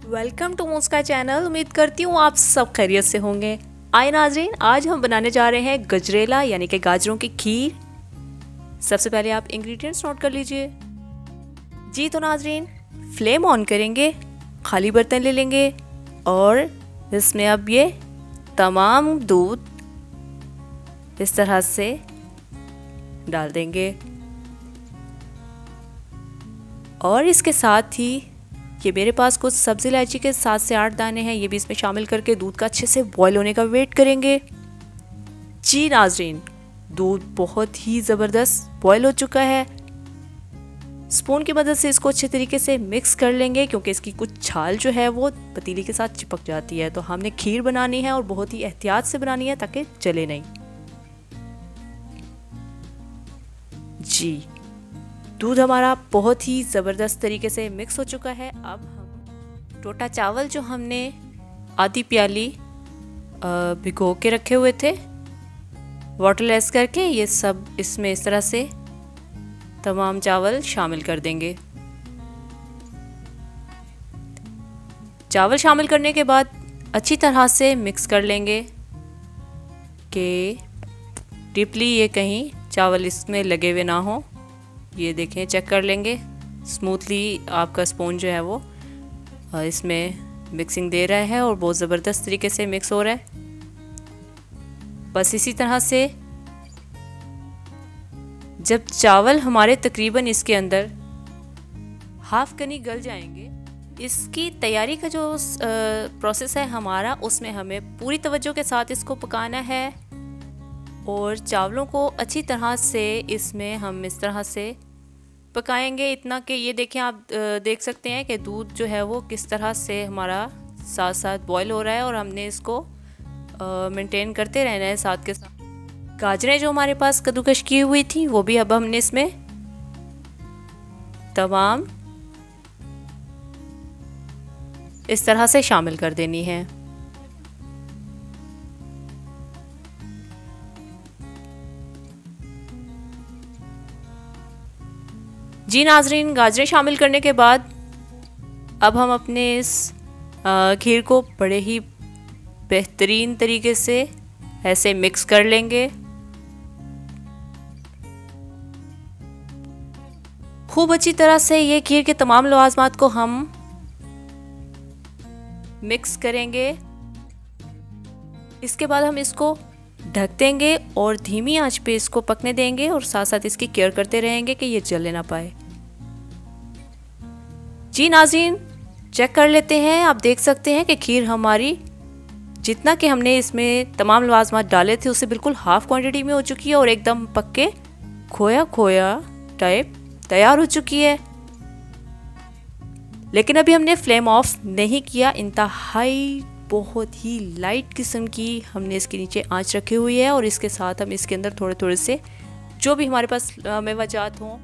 Welcome to Muska channel. उम्मीद करती हूँ आप सब खैरियत से होंगे। आए नाजरीन, आज हम बनाने जा रहे हैं गजरेला यानी कि गाजरों की खीर। सबसे पहले आप इंग्रेडिएंट्स नोट कर लीजिए। जी तो नाजरीन, फ्लेम ऑन करेंगे, खाली बर्तन ले लेंगे और इसमें अब ये तमाम दूध इस तरह से डाल देंगे और इसके साथ ही ये मेरे पास कुछ सब्ज़ी इलायची के 7 से 8 दाने हैं, ये भी इसमें शामिल करके दूध का अच्छे से बॉईल होने का वेट करेंगे। जी नाजरीन, दूध बहुत ही ज़बरदस्त बॉईल हो चुका है। स्पून की मदद से इसको अच्छे तरीके से मिक्स कर लेंगे क्योंकि इसकी कुछ छाल जो है वो पतीली के साथ चिपक जाती है। तो हमने खीर बनानी है और बहुत ही एहतियात से बनानी है ताकि जले नहीं। जी, दूध हमारा बहुत ही ज़बरदस्त तरीके से मिक्स हो चुका है। अब हम टोटा चावल जो हमने आधी प्याली भिगो के रखे हुए थे वाटर लेस करके, ये सब इसमें इस तरह से तमाम चावल शामिल कर देंगे। चावल शामिल करने के बाद अच्छी तरह से मिक्स कर लेंगे कि डीपली ये कहीं चावल इसमें लगे हुए ना हो। ये देखें, चेक कर लेंगे स्मूथली आपका स्पून जो है वो इसमें मिक्सिंग दे रहा है और बहुत ज़बरदस्त तरीके से मिक्स हो रहा है। बस इसी तरह से जब चावल हमारे तकरीबन इसके अंदर हाफ कनी गल जाएंगे, इसकी तैयारी का जो प्रोसेस है हमारा, उसमें हमें पूरी तवज्जो के साथ इसको पकाना है और चावलों को अच्छी तरह से इसमें हम इस तरह से पकाएंगे। इतना कि ये देखें, आप देख सकते हैं कि दूध जो है वो किस तरह से हमारा साथ साथ बॉईल हो रहा है और हमने इसको मेंटेन करते रहना है साथ के साथ। गाजरें जो हमारे पास कद्दूकश की हुई थी वो भी अब हमने इसमें तमाम इस तरह से शामिल कर देनी है। जी नाजरीन, गाजरें शामिल करने के बाद अब हम अपने इस खीर को बड़े ही बेहतरीन तरीके से ऐसे मिक्स कर लेंगे। खूब अच्छी तरह से ये खीर के तमाम लवाजमात को हम मिक्स करेंगे। इसके बाद हम इसको ढक देंगे और धीमी आंच पे इसको पकने देंगे और साथ साथ इसकी केयर करते रहेंगे कि ये जले ना पाए। जी नाज़रीन, चेक कर लेते हैं। आप देख सकते हैं कि खीर हमारी जितना कि हमने इसमें तमाम लवाजमात डाले थे उससे बिल्कुल हाफ क्वांटिटी में हो चुकी है और एकदम पक के खोया खोया टाइप तैयार हो चुकी है। लेकिन अभी हमने फ्लेम ऑफ नहीं किया, इंतहाई बहुत ही लाइट किस्म की हमने इसके नीचे आंच रखी हुई है और इसके साथ हम इसके अंदर थोड़े थोड़े से जो भी हमारे पास मेवाजात हों,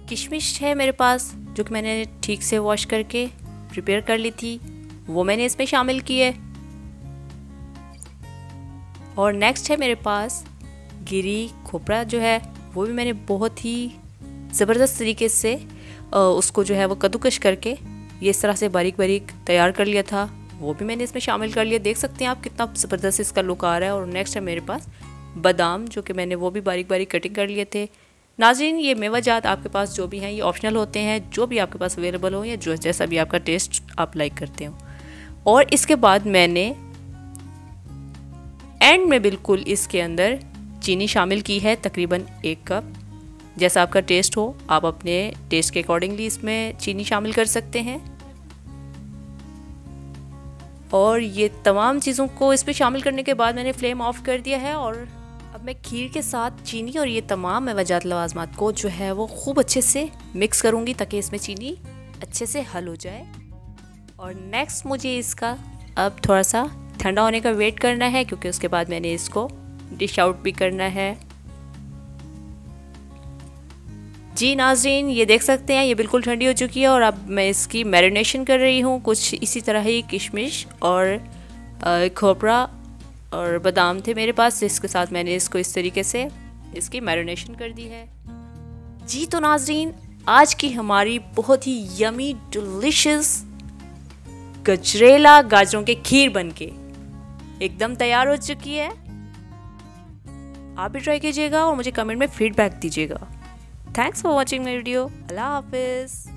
किशमिश है मेरे पास जो कि मैंने ठीक से वॉश करके प्रिपेयर कर ली थी, वो मैंने इसमें शामिल की है। और नेक्स्ट है मेरे पास गिरी खोपरा जो है, वो भी मैंने बहुत ही ज़बरदस्त तरीके से उसको जो है वो कद्दूकश करके ये इस तरह से बारीक बारीक तैयार कर लिया था, वो भी मैंने इसमें शामिल कर लिया। देख सकते हैं आप कितना ज़बरदस्त इसका लुक आ रहा है। और नेक्स्ट है मेरे पास बादाम जो कि मैंने वो भी बारीक बारीक कटिंग कर लिए थे। नाज़रीन, ये मेवाजात आपके पास जो भी हैं ये ऑप्शनल होते हैं, जो भी आपके पास अवेलेबल हो या जो जैसा भी आपका टेस्ट आप लाइक करते हो। और इसके बाद मैंने एंड में बिल्कुल इसके अंदर चीनी शामिल की है, तकरीबन 1 कप। जैसा आपका टेस्ट हो आप अपने टेस्ट के अकॉर्डिंगली इसमें चीनी शामिल कर सकते हैं। और ये तमाम चीज़ों को इसमें शामिल करने के बाद मैंने फ्लेम ऑफ कर दिया है और अब मैं खीर के साथ चीनी और ये तमाम मेवाजात लवाजमात को जो है वो खूब अच्छे से मिक्स करूँगी ताकि इसमें चीनी अच्छे से हल हो जाए। और नेक्स्ट मुझे इसका अब थोड़ा सा ठंडा होने का वेट करना है क्योंकि उसके बाद मैंने इसको डिश आउट भी करना है। जी नाज़रीन, ये देख सकते हैं ये बिल्कुल ठंडी हो चुकी है और अब मैं इसकी मैरिनेशन कर रही हूँ। कुछ इसी तरह ही किशमिश और खोपरा और बादाम थे मेरे पास, जिसके साथ मैंने इसको इस तरीके से इसकी मैरिनेशन कर दी है। जी तो नाज़रीन, आज की हमारी बहुत ही यमी डिलिशियस गजरेला गाजरों के खीर बनके एकदम तैयार हो चुकी है। आप भी ट्राई कीजिएगा और मुझे कमेंट में फीडबैक दीजिएगा। Thanks for watching my video. अल्लाह हाफिज़।